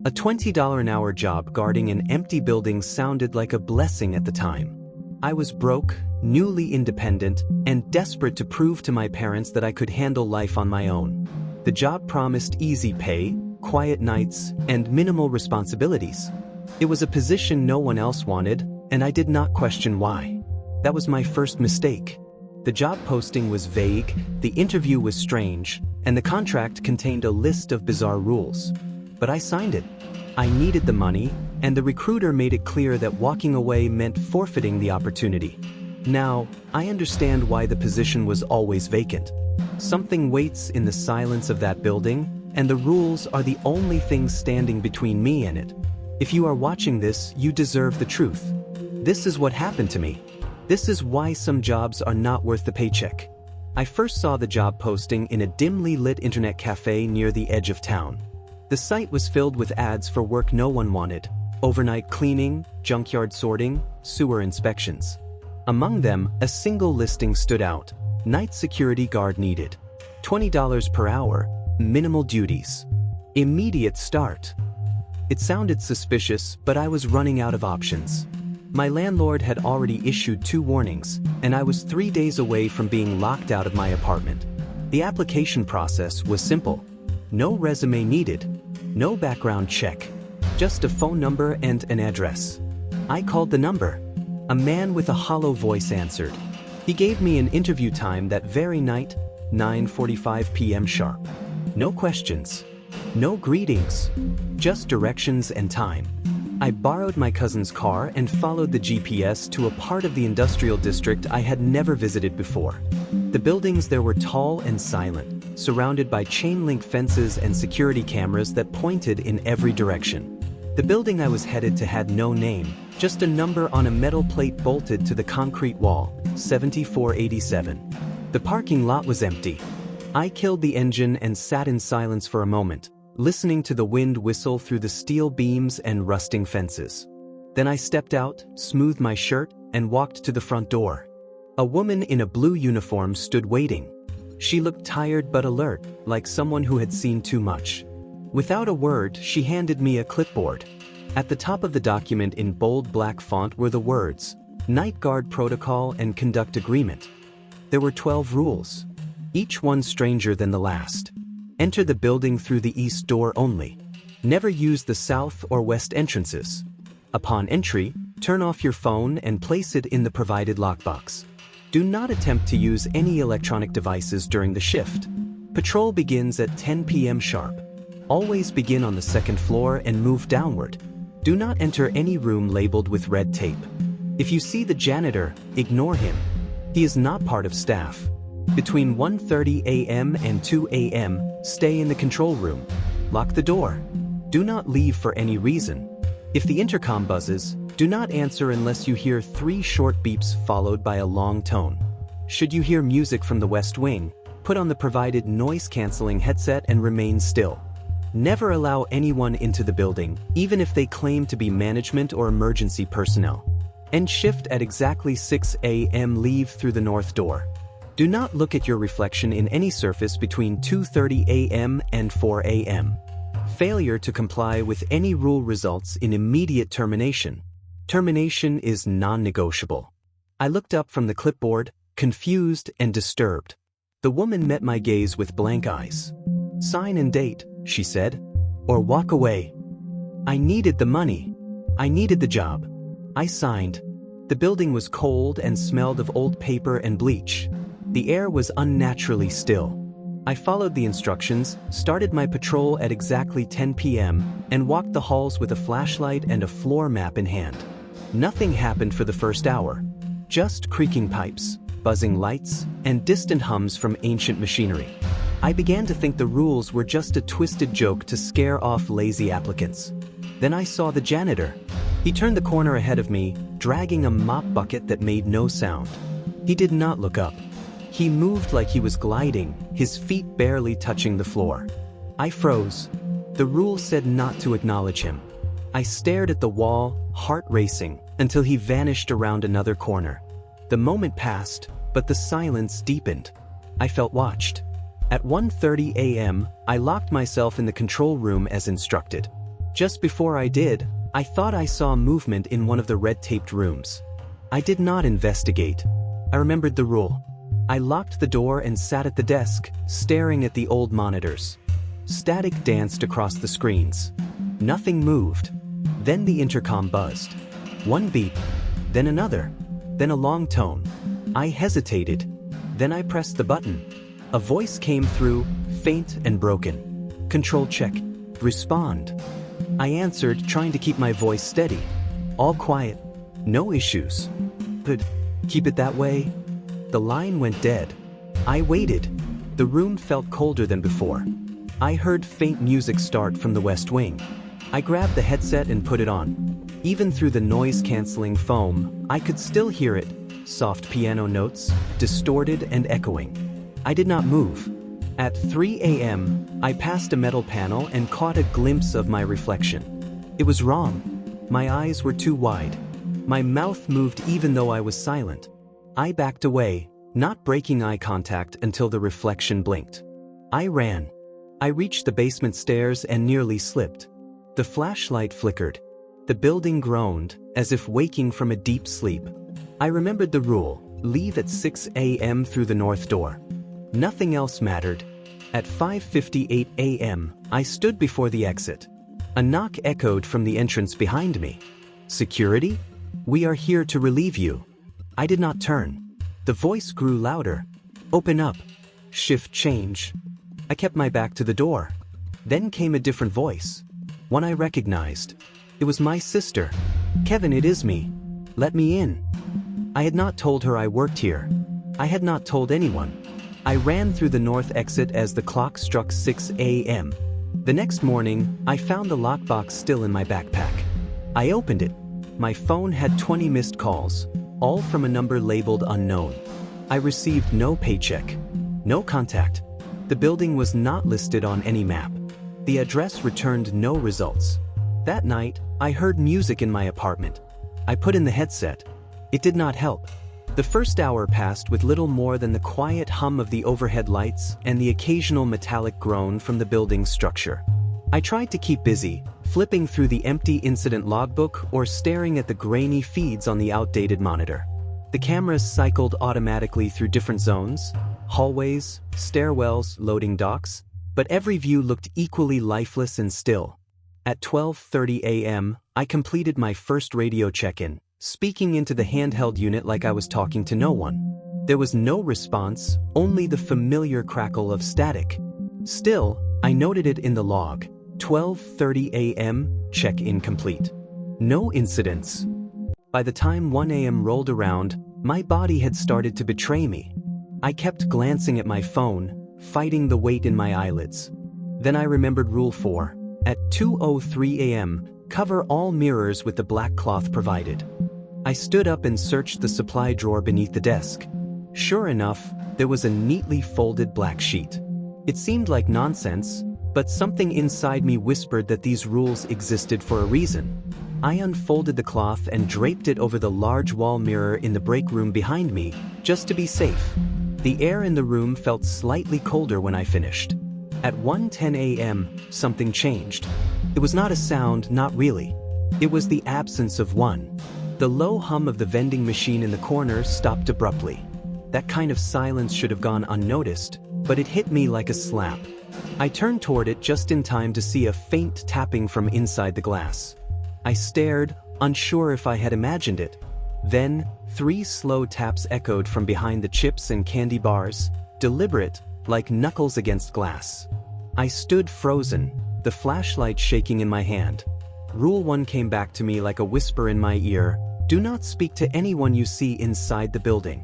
A $20 an hour job guarding an empty building sounded like a blessing at the time. I was broke, newly independent, and desperate to prove to my parents that I could handle life on my own. The job promised easy pay, quiet nights, and minimal responsibilities. It was a position no one else wanted, and I did not question why. That was my first mistake. The job posting was vague, the interview was strange, and the contract contained a list of bizarre rules. But I signed it. I needed the money, and the recruiter made it clear that walking away meant forfeiting the opportunity. Now, I understand why the position was always vacant. Something waits in the silence of that building, and the rules are the only thing standing between me and it. If you are watching this, you deserve the truth. This is what happened to me. This is why some jobs are not worth the paycheck. I first saw the job posting in a dimly lit internet cafe near the edge of town. The site was filled with ads for work no one wanted: overnight cleaning, junkyard sorting, sewer inspections. Among them, a single listing stood out: night security guard needed. $20 per hour, minimal duties. Immediate start. It sounded suspicious, but I was running out of options. My landlord had already issued 2 warnings, and I was 3 days away from being locked out of my apartment. The application process was simple. No resume needed, no background check, just a phone number and an address. I called the number. A man with a hollow voice answered. He gave me an interview time that very night, 9:45 p.m. sharp. No questions, no greetings, just directions and time. I borrowed my cousin's car and followed the GPS to a part of the industrial district I had never visited before. The buildings there were tall and silent, surrounded by chain-link fences and security cameras that pointed in every direction. The building I was headed to had no name, just a number on a metal plate bolted to the concrete wall: 7487. The parking lot was empty. I killed the engine and sat in silence for a moment, listening to the wind whistle through the steel beams and rusting fences. Then I stepped out, smoothed my shirt, and walked to the front door. A woman in a blue uniform stood waiting. She looked tired but alert, like someone who had seen too much. Without a word, she handed me a clipboard. At the top of the document in bold black font were the words, Nightguard Protocol and Conduct Agreement. There were 12 rules, each one stranger than the last. Enter the building through the east door only. Never use the south or west entrances. Upon entry, turn off your phone and place it in the provided lockbox. Do not attempt to use any electronic devices during the shift. Patrol begins at 10 p.m. sharp. Always begin on the second floor and move downward. Do not enter any room labeled with red tape. If you see the janitor, ignore him. He is not part of staff. Between 1:30 a.m. and 2 a.m., stay in the control room. Lock the door. Do not leave for any reason. If the intercom buzzes, do not answer unless you hear 3 short beeps followed by a long tone. Should you hear music from the West Wing, put on the provided noise-canceling headset and remain still. Never allow anyone into the building, even if they claim to be management or emergency personnel. End shift at exactly 6 a.m. Leave through the north door. Do not look at your reflection in any surface between 2:30 a.m. and 4 a.m. Failure to comply with any rule results in immediate termination. Termination is non-negotiable. I looked up from the clipboard, confused and disturbed. The woman met my gaze with blank eyes. Sign and date, she said, or walk away. I needed the money. I needed the job. I signed. The building was cold and smelled of old paper and bleach. The air was unnaturally still. I followed the instructions, started my patrol at exactly 10 p.m., and walked the halls with a flashlight and a floor map in hand. Nothing happened for the first hour. Just creaking pipes, buzzing lights, and distant hums from ancient machinery. I began to think the rules were just a twisted joke to scare off lazy applicants. Then I saw the janitor. He turned the corner ahead of me, dragging a mop bucket that made no sound. He did not look up. He moved like he was gliding, his feet barely touching the floor. I froze. The rule said not to acknowledge him. I stared at the wall, heart racing, until he vanished around another corner. The moment passed, but the silence deepened. I felt watched. At 1:30 a.m., I locked myself in the control room as instructed. Just before I did, I thought I saw movement in one of the red-taped rooms. I did not investigate. I remembered the rule. I locked the door and sat at the desk, staring at the old monitors. Static danced across the screens. Nothing moved. Then the intercom buzzed. One beep, then another, then a long tone. I hesitated. Then I pressed the button. A voice came through, faint and broken. Control check. Respond. I answered, trying to keep my voice steady. All quiet. No issues. Good. Keep it that way. The line went dead. I waited. The room felt colder than before. I heard faint music start from the West Wing. I grabbed the headset and put it on. Even through the noise-canceling foam, I could still hear it. Soft piano notes, distorted and echoing. I did not move. At 3 a.m., I passed a metal panel and caught a glimpse of my reflection. It was wrong. My eyes were too wide. My mouth moved even though I was silent. I backed away, not breaking eye contact until the reflection blinked. I ran. I reached the basement stairs and nearly slipped. The flashlight flickered. The building groaned, as if waking from a deep sleep. I remembered the rule: leave at 6 a.m. through the north door. Nothing else mattered. At 5:58 a.m., I stood before the exit. A knock echoed from the entrance behind me. Security? We are here to relieve you. I did not turn. The voice grew louder. Open up. Shift change. I kept my back to the door. Then came a different voice. One I recognized. It was my sister. Kevin, it is me. Let me in. I had not told her I worked here. I had not told anyone. I ran through the north exit as the clock struck 6 a.m. The next morning, I found the lockbox still in my backpack. I opened it. My phone had 20 missed calls, all from a number labeled unknown. I received no paycheck, no contact. The building was not listed on any map. The address returned no results. That night, I heard music in my apartment. I put in the headset. It did not help. The first hour passed with little more than the quiet hum of the overhead lights and the occasional metallic groan from the building's structure. I tried to keep busy, flipping through the empty incident logbook or staring at the grainy feeds on the outdated monitor. The cameras cycled automatically through different zones, hallways, stairwells, loading docks, but every view looked equally lifeless and still. At 12:30 a.m., I completed my first radio check-in, speaking into the handheld unit like I was talking to no one. There was no response, only the familiar crackle of static. Still, I noted it in the log. 12:30 a.m., check-in complete. No incidents. By the time 1 a.m. rolled around, my body had started to betray me. I kept glancing at my phone, fighting the weight in my eyelids. Then I remembered Rule 4. At 2:03 a.m., cover all mirrors with the black cloth provided. I stood up and searched the supply drawer beneath the desk. Sure enough, there was a neatly folded black sheet. It seemed like nonsense, but something inside me whispered that these rules existed for a reason. I unfolded the cloth and draped it over the large wall mirror in the break room behind me, just to be safe. The air in the room felt slightly colder when I finished. At 1:10 a.m., something changed. It was not a sound, not really. It was the absence of one. The low hum of the vending machine in the corner stopped abruptly. That kind of silence should have gone unnoticed, but it hit me like a slap. I turned toward it just in time to see a faint tapping from inside the glass. I stared, unsure if I had imagined it. Then, 3 slow taps echoed from behind the chips and candy bars, deliberate, like knuckles against glass. I stood frozen, the flashlight shaking in my hand. Rule 1 came back to me like a whisper in my ear: do not speak to anyone you see inside the building.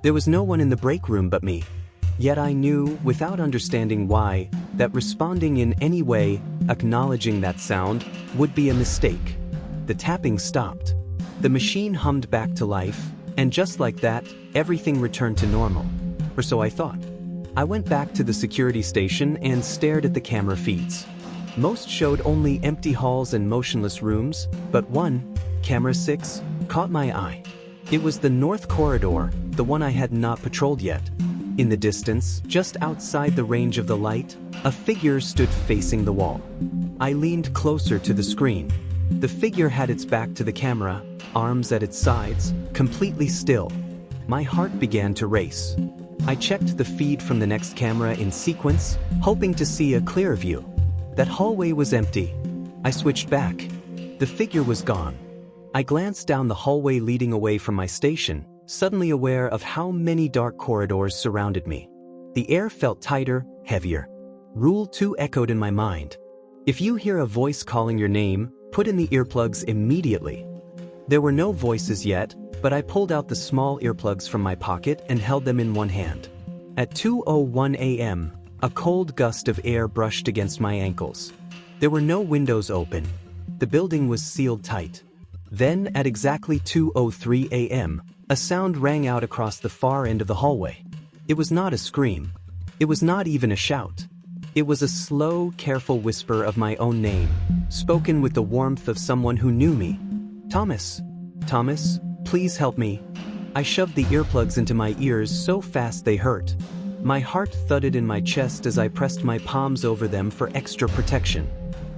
There was no one in the break room but me. Yet I knew, without understanding why, that responding in any way, acknowledging that sound, would be a mistake. The tapping stopped. The machine hummed back to life, and just like that, everything returned to normal. Or so I thought. I went back to the security station and stared at the camera feeds. Most showed only empty halls and motionless rooms, but one, camera 6, caught my eye. It was the north corridor, the one I had not patrolled yet. In the distance, just outside the range of the light, a figure stood facing the wall. I leaned closer to the screen. The figure had its back to the camera, arms at its sides, completely still. My heart began to race. I checked the feed from the next camera in sequence, hoping to see a clear view. That hallway was empty. I switched back. The figure was gone. I glanced down the hallway leading away from my station, suddenly aware of how many dark corridors surrounded me. The air felt tighter, heavier. Rule 2 echoed in my mind. If you hear a voice calling your name, put in the earplugs immediately. There were no voices yet, but I pulled out the small earplugs from my pocket and held them in one hand. At 2:01 a.m., a cold gust of air brushed against my ankles. There were no windows open. The building was sealed tight. Then, at exactly 2:03 a.m., a sound rang out across the far end of the hallway. It was not a scream. It was not even a shout. It was a slow, careful whisper of my own name, spoken with the warmth of someone who knew me. Thomas. Thomas, please help me. I shoved the earplugs into my ears so fast they hurt. My heart thudded in my chest as I pressed my palms over them for extra protection.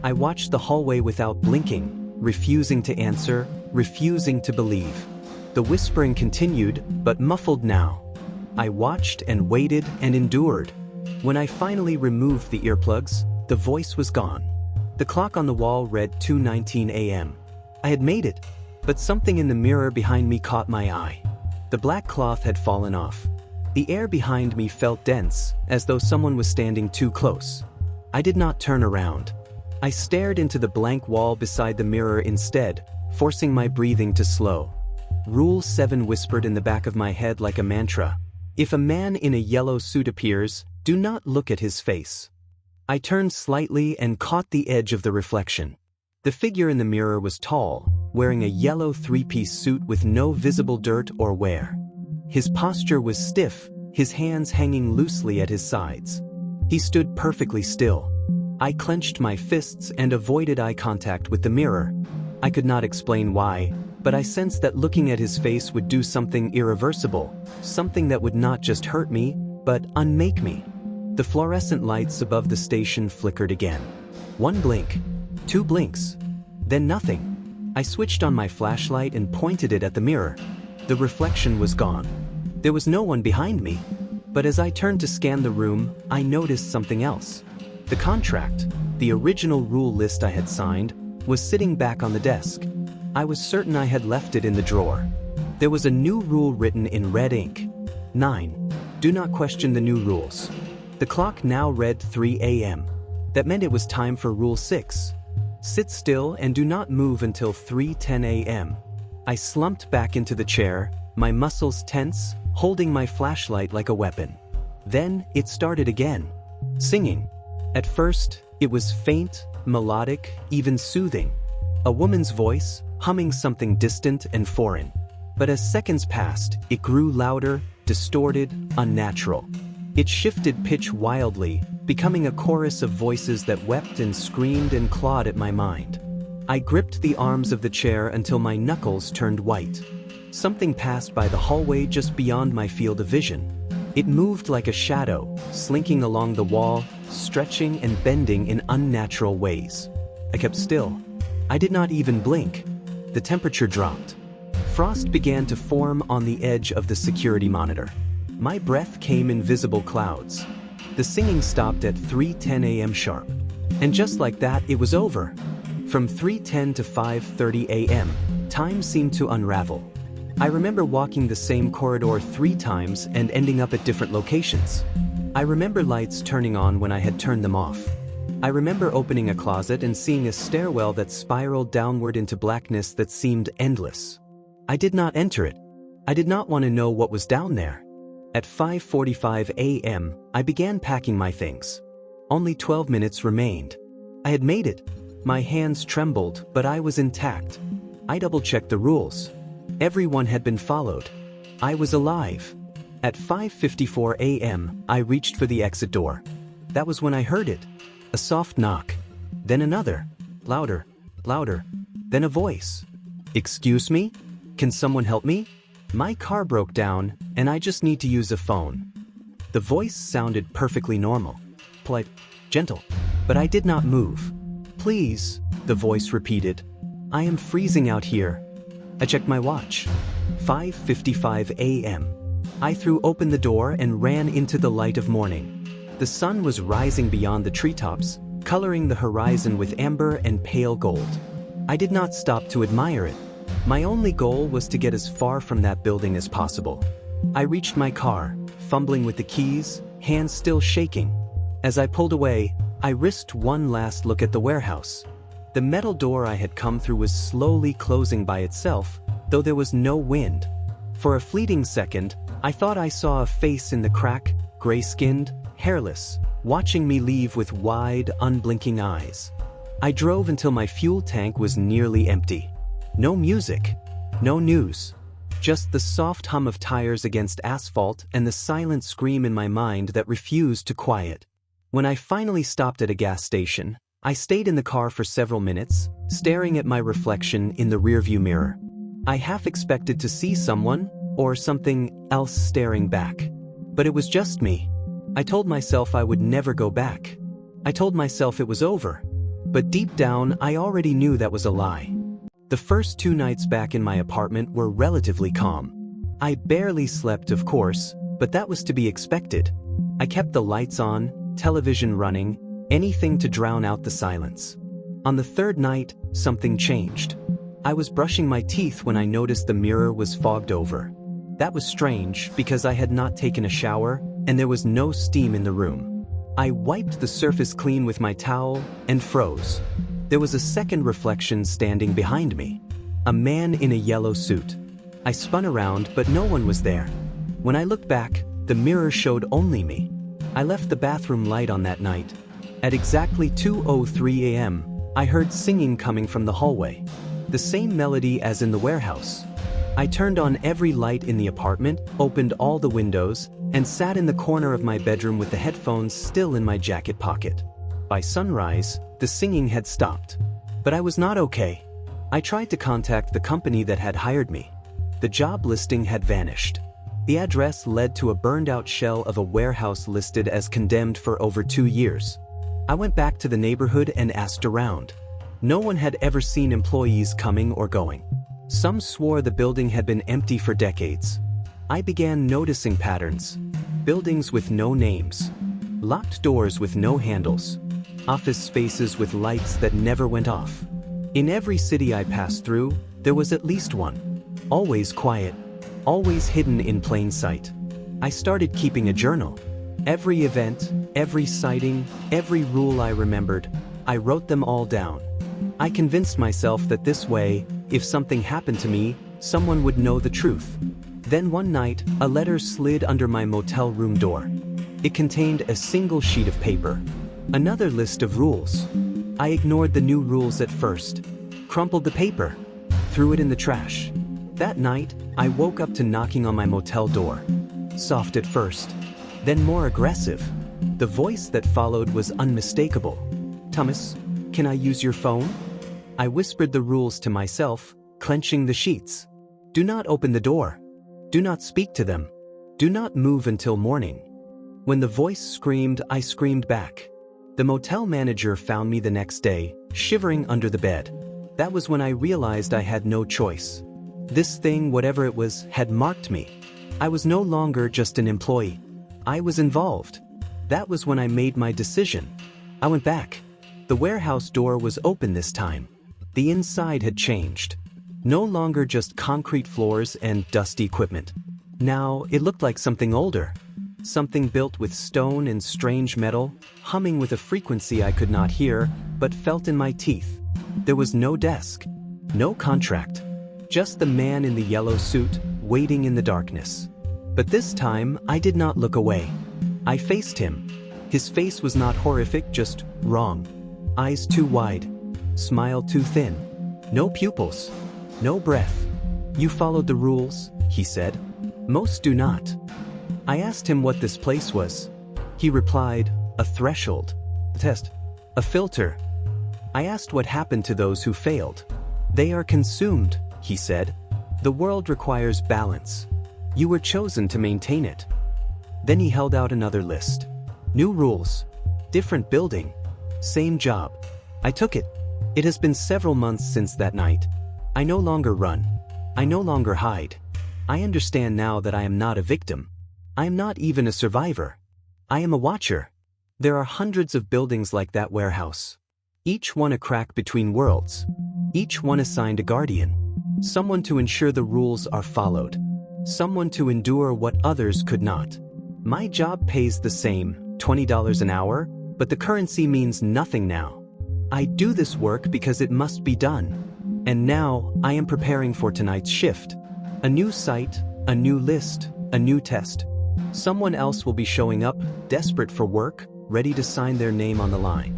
I watched the hallway without blinking, refusing to answer, refusing to believe. The whispering continued, but muffled now. I watched and waited and endured. When I finally removed the earplugs, the voice was gone. The clock on the wall read 2:19 a.m. I had made it, but something in the mirror behind me caught my eye. The black cloth had fallen off. The air behind me felt dense, as though someone was standing too close. I did not turn around. I stared into the blank wall beside the mirror instead, forcing my breathing to slow. Rule 7 whispered in the back of my head like a mantra. If a man in a yellow suit appears, do not look at his face. I turned slightly and caught the edge of the reflection. The figure in the mirror was tall, wearing a yellow three-piece suit with no visible dirt or wear. His posture was stiff, his hands hanging loosely at his sides. He stood perfectly still. I clenched my fists and avoided eye contact with the mirror. I could not explain why, but I sensed that looking at his face would do something irreversible, something that would not just hurt me, but unmake me. The fluorescent lights above the station flickered again. One blink, two blinks, then nothing. I switched on my flashlight and pointed it at the mirror. The reflection was gone. There was no one behind me, but as I turned to scan the room, I noticed something else. The contract, the original rule list I had signed, was sitting back on the desk. I was certain I had left it in the drawer. There was a new rule written in red ink. 9. Do not question the new rules. The clock now read 3 a.m. That meant it was time for Rule 6. Sit still and do not move until 3:10 a.m. I slumped back into the chair, my muscles tense, holding my flashlight like a weapon. Then it started again. Singing. At first, it was faint, melodic, even soothing. A woman's voice, humming something distant and foreign. But as seconds passed, it grew louder, distorted, unnatural. It shifted pitch wildly, becoming a chorus of voices that wept and screamed and clawed at my mind. I gripped the arms of the chair until my knuckles turned white. Something passed by the hallway just beyond my field of vision. It moved like a shadow, slinking along the wall, stretching and bending in unnatural ways. I kept still. I did not even blink. The temperature dropped. Frost began to form on the edge of the security monitor. My breath came in visible clouds. The singing stopped at 3:10 a.m. sharp. And just like that, it was over. From 3:10 to 5:30 a.m., time seemed to unravel. I remember walking the same corridor 3 times and ending up at different locations. I remember lights turning on when I had turned them off. I remember opening a closet and seeing a stairwell that spiraled downward into blackness that seemed endless. I did not enter it. I did not want to know what was down there. At 5:45 a.m., I began packing my things. Only 12 minutes remained. I had made it. My hands trembled, but I was intact. I double-checked the rules. Everyone had been followed. I was alive. At 5:54 a.m., I reached for the exit door. That was when I heard it. A soft knock. Then another. Louder, louder. Then a voice. Excuse me? Can someone help me? My car broke down, and I just need to use a phone. The voice sounded perfectly normal, polite, gentle, but I did not move. "Please," the voice repeated. "I am freezing out here." I checked my watch. 5:55 a.m. I threw open the door and ran into the light of morning. The sun was rising beyond the treetops, coloring the horizon with amber and pale gold. I did not stop to admire it. My only goal was to get as far from that building as possible. I reached my car, fumbling with the keys, hands still shaking. As I pulled away, I risked one last look at the warehouse. The metal door I had come through was slowly closing by itself, though there was no wind. For a fleeting second, I thought I saw a face in the crack, gray-skinned, hairless, watching me leave with wide, unblinking eyes. I drove until my fuel tank was nearly empty. No music, no news. Just the soft hum of tires against asphalt and the silent scream in my mind that refused to quiet. When I finally stopped at a gas station, I stayed in the car for several minutes, staring at my reflection in the rearview mirror. I half expected to see someone or something else staring back. But it was just me. I told myself I would never go back. I told myself it was over. But deep down, I already knew that was a lie. The first 2 nights back in my apartment were relatively calm. I barely slept, of course, but that was to be expected. I kept the lights on, television running, anything to drown out the silence. On the 3rd night, something changed. I was brushing my teeth when I noticed the mirror was fogged over. That was strange because I had not taken a shower and there was no steam in the room. I wiped the surface clean with my towel and froze. There was a second reflection standing behind me. A man in a yellow suit. I spun around, but no one was there. When I looked back, the mirror showed only me. I left the bathroom light on that night. At exactly 2:03 a.m., I heard singing coming from the hallway. The same melody as in the warehouse. I turned on every light in the apartment, opened all the windows, and sat in the corner of my bedroom with the headphones still in my jacket pocket. By sunrise, the singing had stopped. But I was not okay. I tried to contact the company that had hired me. The job listing had vanished. The address led to a burned-out shell of a warehouse listed as condemned for over 2 years. I went back to the neighborhood and asked around. No one had ever seen employees coming or going. Some swore the building had been empty for decades. I began noticing patterns. Buildings with no names. Locked doors with no handles. Office spaces with lights that never went off. In every city I passed through, there was at least one. Always quiet. Always hidden in plain sight. I started keeping a journal. Every event, every sighting, every rule I remembered, I wrote them all down. I convinced myself that this way, if something happened to me, someone would know the truth. Then one night, a letter slid under my motel room door. It contained a single sheet of paper. Another list of rules. I ignored the new rules at first. Crumpled the paper. Threw it in the trash. That night, I woke up to knocking on my motel door. Soft at first. Then more aggressive. The voice that followed was unmistakable. "Thomas, can I use your phone?" I whispered the rules to myself, clenching the sheets. Do not open the door. Do not speak to them. Do not move until morning. When the voice screamed, I screamed back. The motel manager found me the next day, shivering under the bed. That was when I realized I had no choice. This thing, whatever it was, had marked me. I was no longer just an employee. I was involved. That was when I made my decision. I went back. The warehouse door was open this time. The inside had changed. No longer just concrete floors and dusty equipment. Now it looked like something older. Something built with stone and strange metal, humming with a frequency I could not hear, but felt in my teeth. There was no desk. No contract. Just the man in the yellow suit, waiting in the darkness. But this time, I did not look away. I faced him. His face was not horrific, just wrong. Eyes too wide. Smile too thin. No pupils. No breath. "You followed the rules," he said. "Most do not." I asked him what this place was. He replied, "A threshold. A test. A filter." I asked what happened to those who failed. "They are consumed," he said. "The world requires balance. You were chosen to maintain it." Then he held out another list. New rules. Different building. Same job. I took it. It has been several months since that night. I no longer run. I no longer hide. I understand now that I am not a victim. I am not even a survivor. I am a watcher. There are hundreds of buildings like that warehouse. Each one a crack between worlds. Each one assigned a guardian. Someone to ensure the rules are followed. Someone to endure what others could not. My job pays the same, $20 an hour, but the currency means nothing now. I do this work because it must be done. And now, I am preparing for tonight's shift. A new site, a new list, a new test. Someone else will be showing up, desperate for work, ready to sign their name on the line.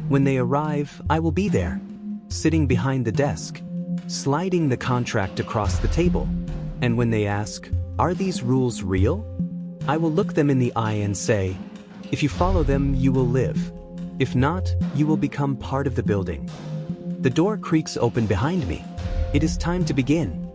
When they arrive, I will be there, sitting behind the desk, sliding the contract across the table. And when they ask, "Are these rules real?" I will look them in the eye and say, "If you follow them, you will live. If not, you will become part of the building." The door creaks open behind me. It is time to begin.